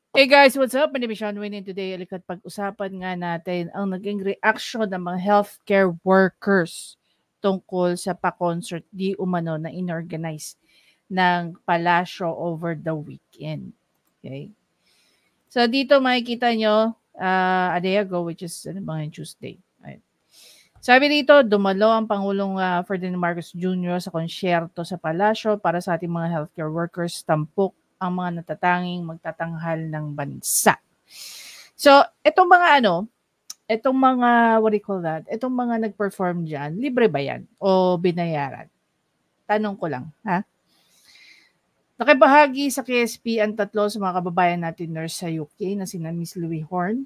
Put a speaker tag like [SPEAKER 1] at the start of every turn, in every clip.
[SPEAKER 1] Hey guys, what's up? My name is Sean Wayne and today alikat pag-usapan nga natin ang naging reaction ng mga healthcare workers tungkol sa pa-concert di umano na inorganize ng Palasyo over the weekend. Okay? So dito makikita nyo a day ago, which is Tuesday. Right. Sabi dito, dumalo ang Pangulong Ferdinand Marcos Jr. sa konsyerto sa Palasyo para sa ating mga healthcare workers, tampok ang mga natatanging magtatanghal ng bansa. So, itong mga what do you call that? Itong mga nag-perform dyan, libre ba yan? O binayaran? Tanong ko lang, ha? Nakibahagi sa KSP ang tatlo sa mga kababayan natin nurse sa UK na sina Miss Louis Horn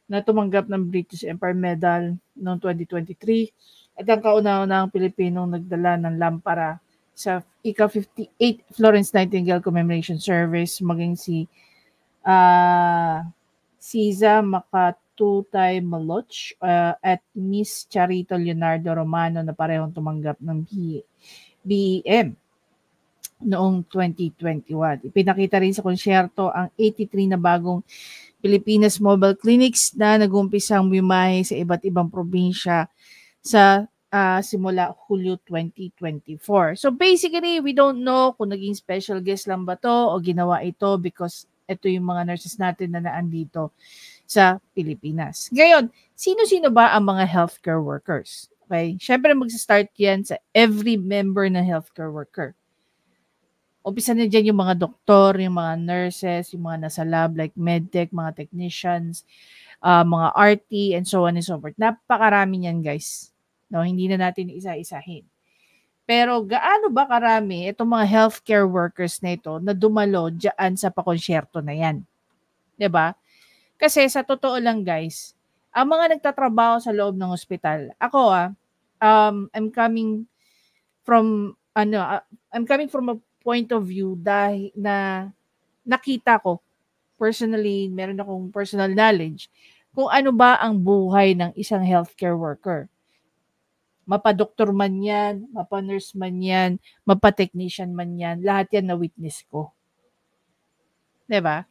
[SPEAKER 1] na tumanggap ng British Empire Medal noong 2023 at ang kauna-unahang Pilipinong nagdala ng lampara sa ika-58 Florence Nightingale Commemoration Service, maging si Siza Makatutay Maloch at Miss Charito Leonardo Romano na parehong tumanggap ng BEM noong 2021. Ipinakita rin sa konsyerto ang 83 na bagong Pilipinas Mobile Clinics na nag-umpisang bumiyahe sa iba't ibang probinsya sa simula Hulyo 2024. So basically, we don't know kung naging special guest lang ba to o ginawa ito because ito yung mga nurses natin na naandito sa Pilipinas. Ngayon, sino-sino ba ang mga healthcare workers? Okay? Siyempre mag-start yan sa every member na healthcare worker. Umpisa na dyan yung mga doktor, yung mga nurses, yung mga nasa lab like medtech, mga technicians, mga RT, and so on and so forth. Napakarami niyan, guys. No, hindi na natin isa-isahin. Pero gaano ba karami itong mga healthcare workers na ito na dumalo dyan sa pakonsyerto na yan? 'Di ba? Kasi sa totoo lang, guys, ang mga nagtatrabaho sa loob ng ospital, ako I'm coming from a point of view dahil na nakita ko personally, meron akong personal knowledge kung ano ba ang buhay ng isang healthcare worker. Mapa-doktor man yan, mapa-nurse man yan, mapa-technician man yan, lahat yan na-witness ko. 'Di ba?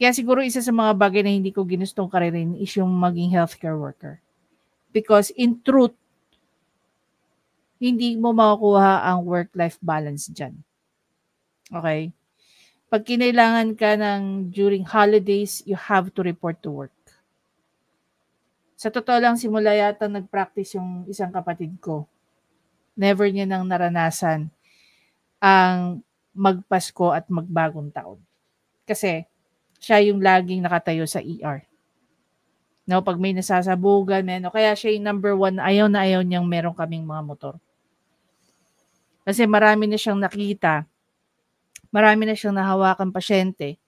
[SPEAKER 1] Kaya siguro isa sa mga bagay na hindi ko ginustong karirin is yung maging healthcare worker. Because in truth, hindi mo makukuha ang work-life balance dyan. Okay? Pag kinailangan ka ng during holidays, you have to report to work. Sa totoo lang, simula yata nag-practice yung isang kapatid ko. Never niya nang naranasan ang magpasko at magbagong taon. Kasi siya yung laging nakatayo sa ER. No, pag may nasasabugan, kaya siya yung number one, ayaw na ayaw niyang meron kaming mga motor. Kasi marami na siyang nakita, marami na siyang nahawakan pasyente,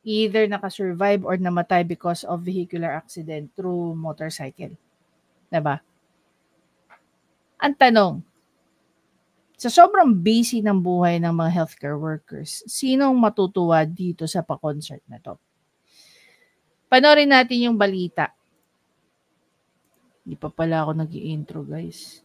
[SPEAKER 1] either nakasurvive or namatay because of vehicular accident through motorcycle. Diba? Ang tanong, sa sobrang busy ng buhay ng mga healthcare workers, sinong matutuwa dito sa pa-concert na to? Panoorin natin yung balita. Hindi pa pala ako nag-i-intro, guys.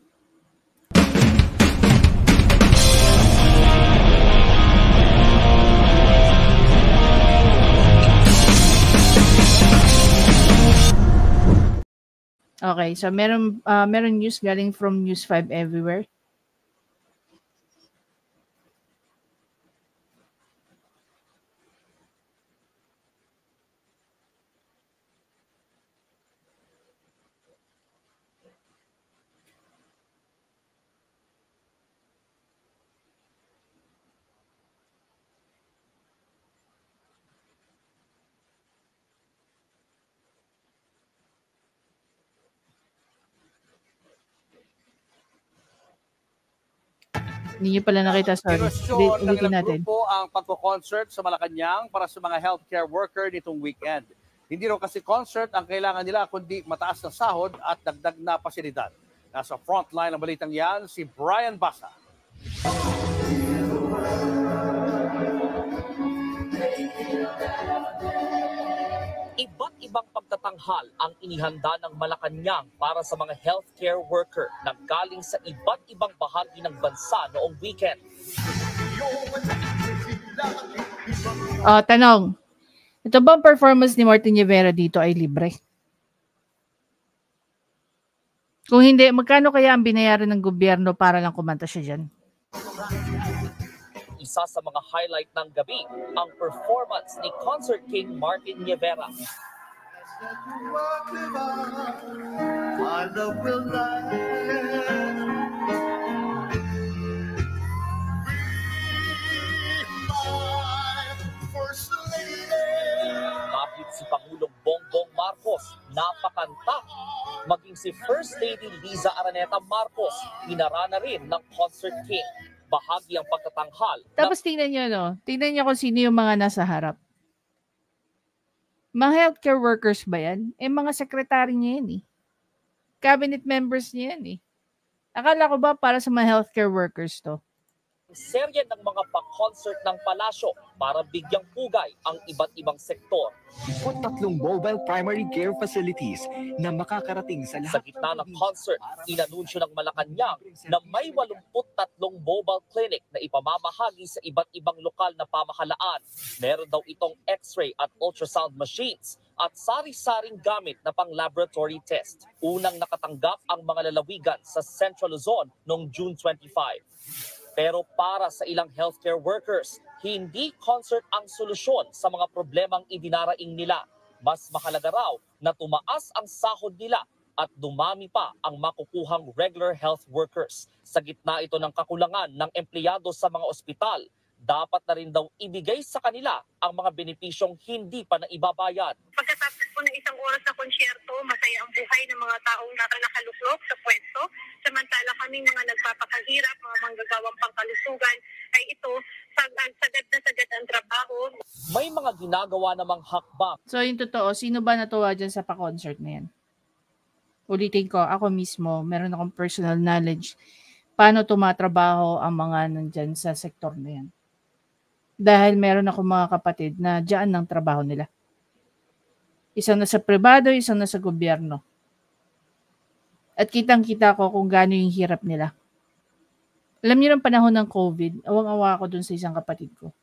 [SPEAKER 1] Okay, so meron news galing from News 5 Everywhere. Hindi nyo pala nakita, sorry. Ulitin natin.
[SPEAKER 2] Grupo ang pagko-concert sa Malacanang para sa mga healthcare worker nitong weekend. Hindi raw kasi concert ang kailangan nila kundi mataas na sahod at dagdag na pasilidad. Nasa frontline ng balitang yan, si Brian Basa.
[SPEAKER 3] Iba't ibang pagtatanghal ang inihanda ng Malacanang para sa mga healthcare worker na galing sa iba't ibang bahagi ng bansa noong weekend.
[SPEAKER 1] Tanong, Ito ba ang performance ni Martin Rivera dito ay libre? Kung hindi, magkano kaya ang binayaran ng gobyerno para lang kumanta siya dyan?
[SPEAKER 3] Isa sa mga highlight ng gabi, ang performance ni Concert King Martin Rivera. Kahit si Pangulong Bongbong Marcos napakanta, maging si First Lady Liza Araneta Marcos hinara na rin ng Concert King. Bahagi ang pagtatanghal.
[SPEAKER 1] Tapos tingnan nyo, no? Tingnan nyo kung sino yung mga nasa harap. Mga healthcare workers ba yan? Mga sekretary niya yan eh. Cabinet members niya yan eh. Akala ko ba para sa mga healthcare workers to?
[SPEAKER 3] Serye ng mga pa-concert ng palasyo para bigyang pugay ang iba't ibang sektor.
[SPEAKER 4] O 3 mobile primary care facilities na makakarating sa lahat.
[SPEAKER 3] Sa gitna ng concert, inanunsyo ng Malacanang na may 83 mobile clinic na ipamamahagi sa iba't ibang lokal na pamahalaan. Meron daw itong x-ray at ultrasound machines at sari-saring gamit na pang-laboratory test. Unang nakatanggap ang mga lalawigan sa Central Luzon noong June 25. Pero para sa ilang healthcare workers, hindi concert ang solusyon sa mga problemang idinaraing nila. Mas mahalaga raw na tumaas ang sahod nila at dumami pa ang makukuhang regular health workers. Sa gitna ito ng kakulangan ng empleyado sa mga ospital, dapat na rin daw ibigay sa kanila ang mga benepisyong hindi pa naibabayad.
[SPEAKER 5] Pagkatapos po ng isang oras na konsyerto, masaya ang buhay ng mga taong nakaluklok sa pwesto. Samantala kaming mga nagpapakahirap, mga manggagawang pangkalusugan, ay ito, sagad na sagad ang trabaho.
[SPEAKER 3] May mga ginagawa namang hakbang.
[SPEAKER 1] So yung totoo, sino ba natuwa dyan sa pa-concert na yan? Ulitin ko, ako mismo, meron akong personal knowledge paano tumatrabaho ang mga nandyan sa sektor na yan. Dahil meron ako mga kapatid na dyan ng trabaho nila. Isang nasa pribado, isang nasa gobyerno. At kitang-kita ko kung gaano yung hirap nila. Alam niyo ng panahon ng COVID, awang-awa ako dun sa isang kapatid ko.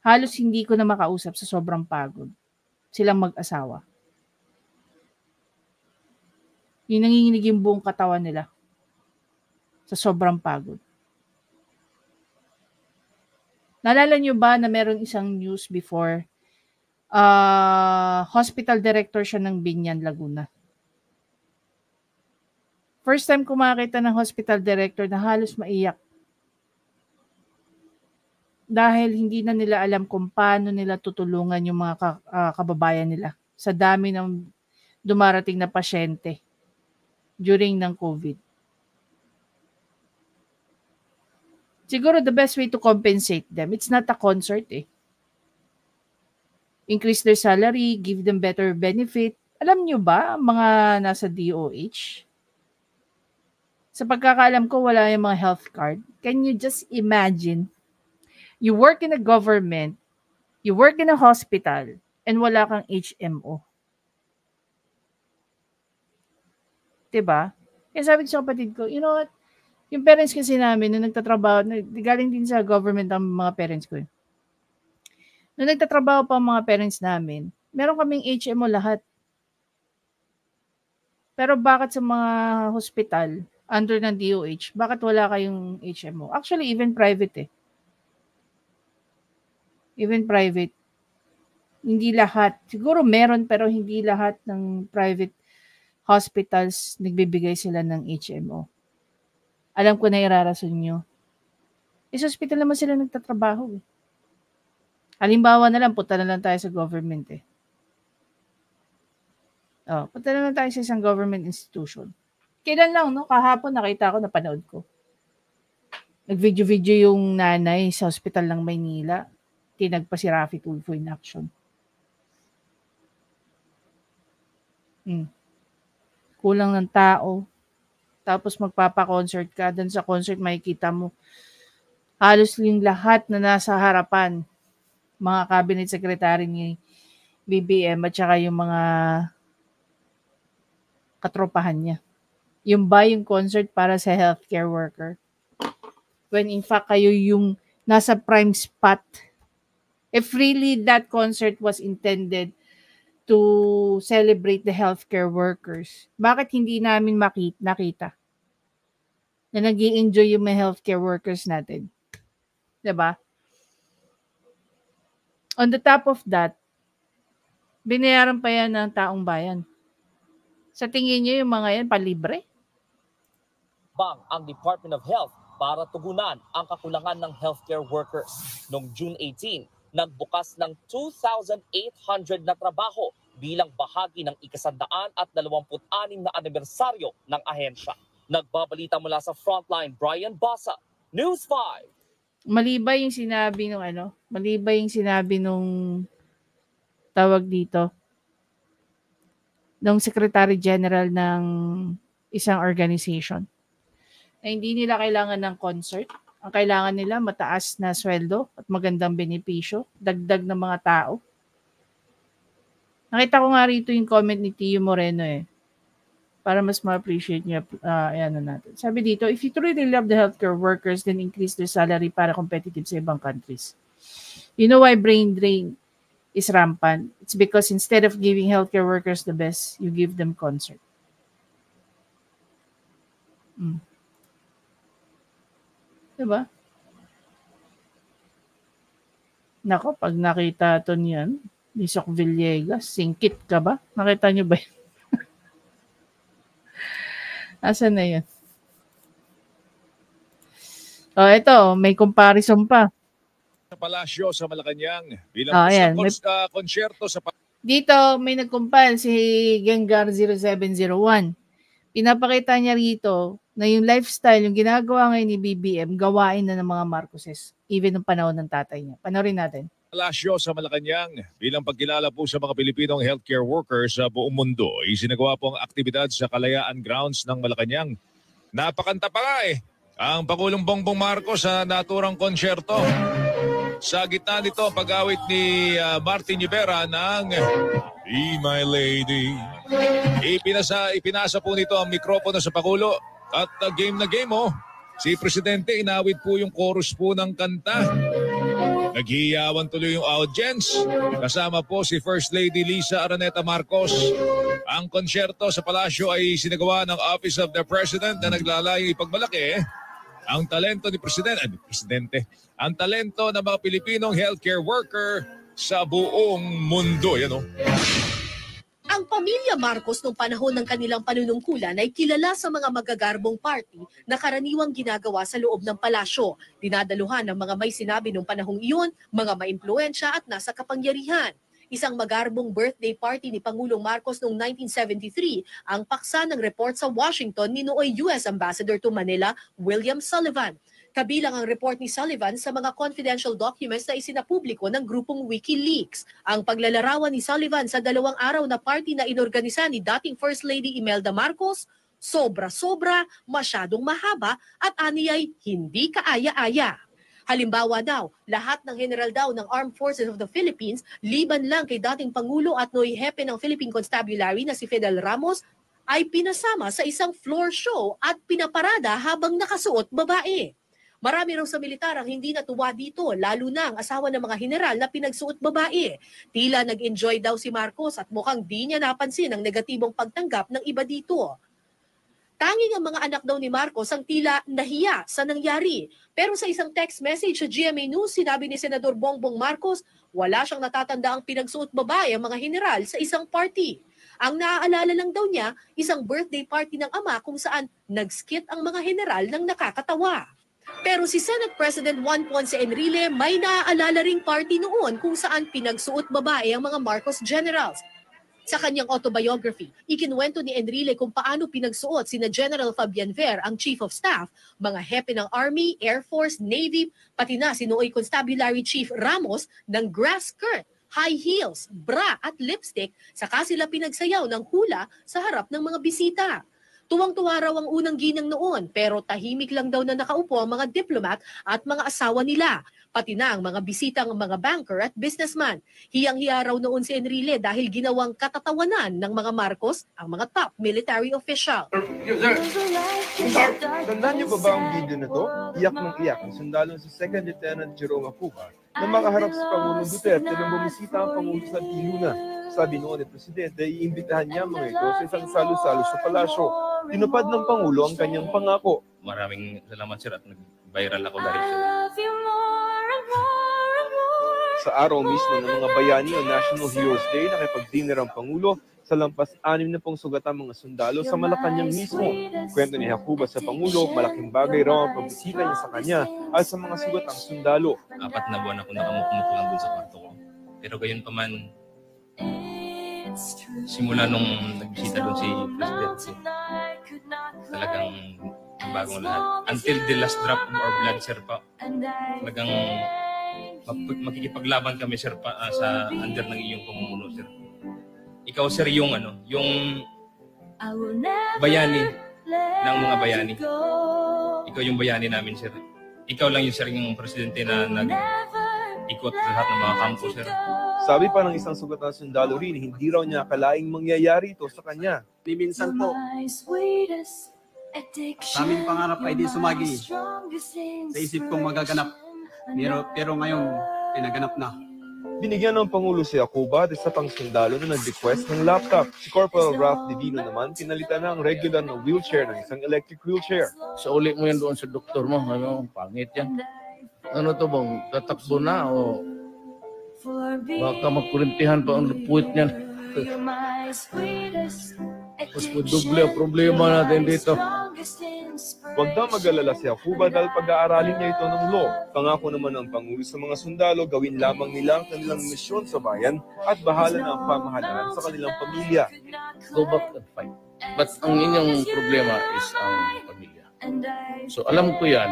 [SPEAKER 1] Halos hindi ko na makausap sa sobrang pagod. Silang mag-asawa. Yung nanginginig yung buong katawan nila sa sobrang pagod. Naalala niyo ba na meron isang news before, hospital director siya ng Binyan, Laguna. First time ko makakita ng hospital director na halos maiyak. Dahil hindi na nila alam kung paano nila tutulungan yung mga kababayan nila sa dami ng dumarating na pasyente during ng COVID. Siguro the best way to compensate them, it's not a concert eh. Increase their salary, give them better benefit. Alam nyo ba, mga nasa DOH? Sa pagkakaalam ko, wala yung mga health card. Can you just imagine, you work in a government, you work in a hospital, and wala kang HMO. Diba? Kaya sabi ko sa kapatid ko, you know what? Yung parents kasi namin, nung nagtatrabaho, galing din sa government ang mga parents ko. Nung nagtatrabaho pa ang mga parents namin, meron kaming HMO lahat. Pero bakit sa mga hospital, under ng DOH, bakit wala kayong HMO? Actually, even private eh. Even private. Hindi lahat. Siguro meron, pero hindi lahat ng private hospitals nagbibigay sila ng HMO. Alam ko na irarason nyo. Sa hospital naman sila nagtatrabaho. Halimbawa na lang, punta na lang tayo sa government eh. Punta na lang tayo sa isang government institution. Kailan lang, no? Kahapon nakita ko, napanood ko. Nag-video-video yung nanay sa hospital ng Maynila. Tinagpa si Raffy Tulfo in action. Kulang ng tao. Tapos magpapa-concert ka. Doon sa concert makikita mo halos yung lahat na nasa harapan. Mga cabinet secretary ni BBM at saka yung mga katropahan niya. Yung ba yung concert para sa healthcare worker? When in fact kayo yung nasa prime spot If really that concert was intended to celebrate the healthcare workers, bakit hindi namin nakita na nag-i-enjoy yung mga healthcare workers natin? 'Di ba? On the top of that, binayaran pa yan ng taong bayan. Sa tingin niyo yung mga yan palibre?
[SPEAKER 3] Bang ang Department of Health para tugunan ang kakulangan ng healthcare workers. Noong June 18, nagbukas ng 2,800 na trabaho bilang bahagi ng ika-126 na anibersaryo ng ahensya. Nagbabalita mula sa Frontline, Brian Basa, News 5.
[SPEAKER 1] Malibay yung sinabi nung tawag dito, ng Secretary General ng isang organization, na hindi nila kailangan ng concert. Ang kailangan nila mataas na sweldo at magandang benepisyo, dagdag ng mga tao. Nakita ko nga rito yung comment ni Tio Moreno para mas ma-appreciate niya natin. Sabi dito, if you truly love the healthcare workers, then increase their salary para competitive sa ibang countries. You know why brain drain is rampant? It's because instead of giving healthcare workers the best, you give them concert. Diba? Nako, pag nakita to niyan, ni Sok Villegas, singkit ka ba? Nakita niyo ba yun? Asan na yun? Ito, may comparison pa.
[SPEAKER 6] Sa palasyo sa Malacanang bilang konsyerto sa
[SPEAKER 1] dito may nag-compile si Gengar 0701. Pinapakita niya rito na yung lifestyle, yung ginagawa ngayon ni BBM, gawain na ng mga Marcoses, even nung panahon ng tatay niya. Panoorin natin.
[SPEAKER 6] Palasyo sa Malacanang bilang pagkilala po sa mga Pilipinong healthcare workers sa buong mundo. Isinagawa po ang aktibidad sa Kalayaan Grounds ng Malacanang. Napakanta pa nga ang Pangulong Bongbong Marcos sa naturang konsyerto. Sa gitna nito, pag-awit ni Martin Rivera ng Be My Lady. Ipinasa po nito ang mikropono sa Pangulo at game na game si Presidente inawit po yung chorus po ng kanta. Naghihiyawan tuloy yung audience. Kasama po si First Lady Lisa Araneta Marcos. Ang konsyerto sa palasyo ay sinagawa ng Office of the President na naglalayong ipagmalaki ang talento ni Presidente, ang talento ng mga Pilipinong healthcare worker sa buong mundo. Yan
[SPEAKER 7] Ang pamilya Marcos noong panahon ng kanilang panunungkulan ay kilala sa mga magagarbong party na karaniwang ginagawa sa loob ng palasyo. Dinadaluhan ng mga may sinabi noong panahong iyon, mga maimpluwensya at nasa kapangyarihan. Isang magarbong birthday party ni Pangulong Marcos noong 1973 ang paksa ng report sa Washington ni nooy US Ambassador to Manila, William Sullivan. Kabilang ang report ni Sullivan sa mga confidential documents na isinapubliko ng grupong WikiLeaks. Ang paglalarawan ni Sullivan sa 2 araw na party na inorganisa ni dating First Lady Imelda Marcos, sobra-sobra, masyadong mahaba at aniyay hindi kaaya-aya. Halimbawa daw, lahat ng general daw ng Armed Forces of the Philippines, liban lang kay dating Pangulo at nooy hepe ng Philippine Constabulary na si Fidel Ramos, ay pinasama sa isang floor show at pinaparada habang nakasuot babae. Marami raw sa militar ang hindi natuwa dito, lalo na ang asawa ng mga general na pinagsuot babae. Tila nag-enjoy daw si Marcos at mukhang di niya napansin ang negatibong pagtanggap ng iba dito. Tanging ang mga anak daw ni Marcos ang tila nahiya sa nangyari. Pero sa isang text message sa GMA News, sinabi ni Senador Bongbong Marcos, wala siyang natatanda ang pinagsuot babae ang mga general sa isang party. Ang naaalala lang daw niya, isang birthday party ng ama kung saan nag-skit ang mga general ng nakakatawa. Pero si Senate President Juan Ponce Enrile may naaalala ring party noon kung saan pinagsuot babae ang mga Marcos generals. Sa kanyang autobiography, ikinuwento ni Enrile kung paano pinagsuot sina General Fabian Ver, ang Chief of Staff, mga hepe ng Army, Air Force, Navy, pati na si nooy Constabulary Chief Ramos ng grass skirt, high heels, bra at lipstick, saka sila pinagsayaw ng hula sa harap ng mga bisita. Tuwang-tuwa raw ang unang ginang noon pero tahimik lang daw na nakaupo ang mga diplomat at mga asawa nila. Pati na ang mga bisitang mga banker at businessman. Hiyang-hiya raw noon si Enrile dahil ginawang katatawanan ng mga Marcos ang mga top military official.
[SPEAKER 8] Tandaan niyo ba ang video na to? Iyak ng iyak ang sundalo si Second Lieutenant Jerome Apuca na makaharap sa Pangulong Duterte nang bumisita ang Pangulo sa Luna. Sabi noon ni Presidente, iimbitahan niya ang mga ito sa isang salo-salo sa palasyo. Tinupad ng Pangulo ang kanyang pangako.
[SPEAKER 9] Maraming salamat sir at nag-viral ako dahil sa
[SPEAKER 8] Sa araw mismo ng mga bayani o National Heroes Day, nakipag-dinner ang Pangulo sa lampas 6 na pong sugatang mga sundalo sa Malacanang mismo. Kwento ni Jacoba sa Pangulo, malaking bagay raw ang pagbisita niya sa kanya at sa mga sugatang sundalo.
[SPEAKER 9] 4 na buwan ako nakamukumuko lang dun sa kwarto ko. Pero gayon pa man, simula nung nagbisita dun si Presidente, talagang bagong lahat. Until the last drop of our blood, sir, pa, talagang makikipaglaban kami, sir, pa, sa under ng iyong pamumuno, sir. Ikaw, sir, yung bayani ng mga bayani. Ikaw yung bayani namin, sir. Ikaw lang yung, sir, yung presidente na nag-ikot sa lahat ng mga kampo, sir.
[SPEAKER 8] Sabi pa ng isang sugatang sundalo rin, hindi raw niya akalaing mangyayari ito sa kanya.
[SPEAKER 10] Minsan po, sa aming pangarap ay di sumagi. Sa isip kong magaganap. Pero ngayon, pinaganap na.
[SPEAKER 8] Binigyan ng Pangulo si Jacoba at isa pang sundalo na nag-request ng laptop. Si Corporal Ralph Divino naman, pinalitan na ang regular na wheelchair ng isang electric wheelchair.
[SPEAKER 11] Sa uli mo yan doon sa doktor mo, pangit yan. Ano to bang, tatakbo na o baka magkurintihan pa ang puwit niyan. Mas doble ang problema natin dito.
[SPEAKER 8] Huwag daw mag-alala si Jacoba dahil pag-aaralin niya ito ng law. Pangako naman ng Pangulo sa mga sundalo, gawin lamang nila ang kanilang misyon sa bayan at bahala na ang pamahalaan sa kanilang pamilya.
[SPEAKER 11] Go back and fight. But ang inyong problema is ang pamilya. So alam ko yan.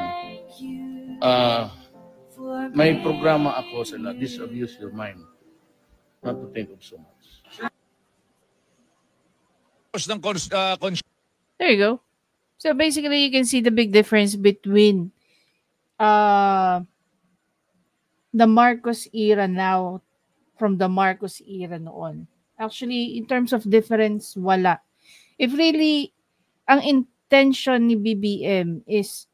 [SPEAKER 11] May programa ako sa Disabuse Your Mind. Not to think of so much.
[SPEAKER 1] There you go. So basically, you can see the big difference between the Marcos era now from the Marcos era noon. Actually, in terms of difference, wala. If really, ang intention ni BBM is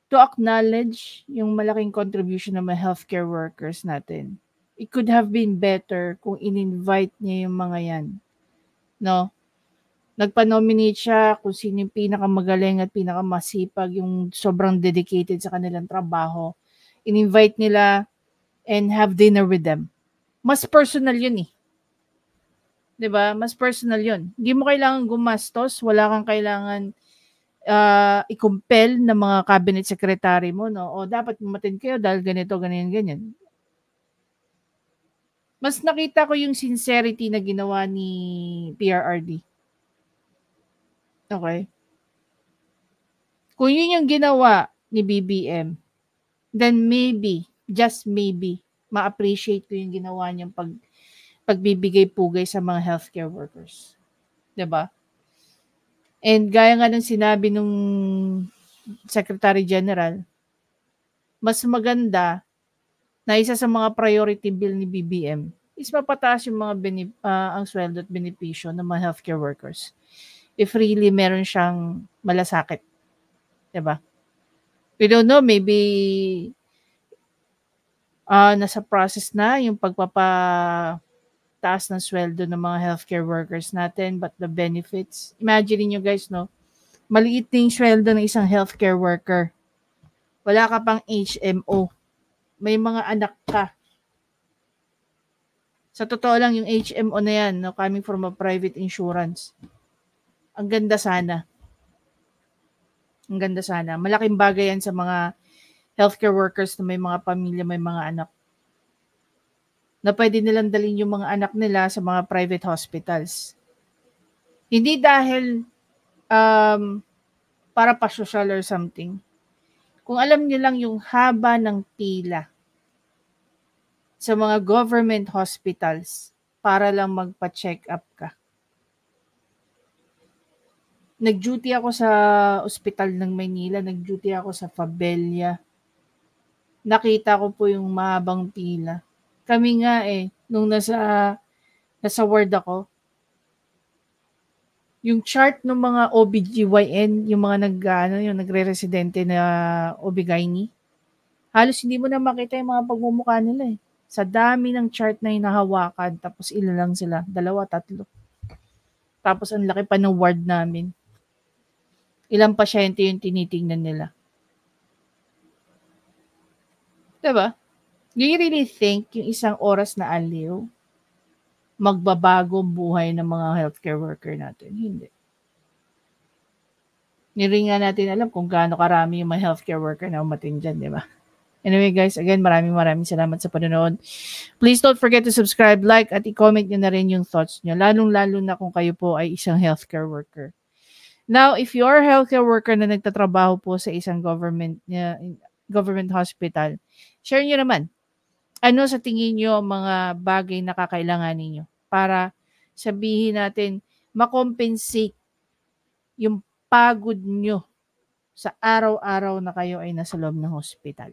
[SPEAKER 1] to acknowledge yung malaking contribution ng mga healthcare workers natin. It could have been better kung in-invite niya yung mga yan. No? Nagpa-nominate siya kung sino yung pinakamagaling at pinakamasipag, yung sobrang dedicated sa kanilang trabaho. In-invite nila and have dinner with them. Mas personal yun eh. 'Di ba? Mas personal yun. Hindi mo kailangan gumastos, wala kang kailangan i-compel ng mga cabinet secretary mo, no? O dapat umattend kayo dahil ganito, ganyan. Mas nakita ko yung sincerity na ginawa ni PRRD. Okay. Kung yun yung ginawa ni BBM, then maybe, just maybe, ma-appreciate ko yung ginawa niyang pagbibigay pugay sa mga healthcare workers. 'Di ba? And gaya nga ng sinabi nung Secretary General, mas maganda na isa sa mga priority bill ni BBM is mapataas yung mga ang sweldo at benepisyo ng mga healthcare workers. If really meron siyang malasakit. Diba? We don't know, maybe nasa process na yung pagpapataas ng sweldo ng mga healthcare workers natin, but the benefits, imagine nyo guys, no? Maliit na yung sweldo ng isang healthcare worker. Wala ka pang HMO. May mga anak ka. Sa totoo lang, yung HMO na yan, no, coming from a private insurance, ang ganda sana. Ang ganda sana. Malaking bagay yan sa mga healthcare workers na may mga pamilya, may mga anak. Na pwede nilang dalhin yung mga anak nila sa mga private hospitals. Hindi dahil para pa-social or something. Kung alam niyo lang yung haba ng pila sa mga government hospitals para lang magpa-check up ka. Nag-duty ako sa ospital ng Maynila, nag-duty ako sa Fabella. Nakita ko po yung mahabang pila. Kami nga nung nasa ward ako, yung chart ng mga OBGYN, yung mga yung nagre-residente na OB-GYN, Halos hindi mo na makita yung mga pagmumukha nila eh. Sa dami ng chart na hinahawakan, tapos ilan lang sila, 2, 3. Tapos ang laki pa ng ward namin. Ilang pasyente yung tinitingnan nila. Diba? Do you really think yung isang oras na aliw, magbabago ang buhay ng mga healthcare worker natin? Hindi. Hindi nga natin alam kung gaano karami yung mga healthcare worker na umating dyan, di ba? Anyway guys, again, maraming salamat sa panonood. Please don't forget to subscribe, like, at i-comment nyo na rin yung thoughts nyo. Lalong-lalo na kung kayo po ay isang healthcare worker. Now, if you're a healthcare worker na nagtatrabaho po sa isang government hospital, share nyo naman. Ano sa tingin nyo mga bagay na kakailangan ninyo para sabihin natin makompensate yung pagod nyo sa araw-araw na kayo ay nasa loob ng hospital.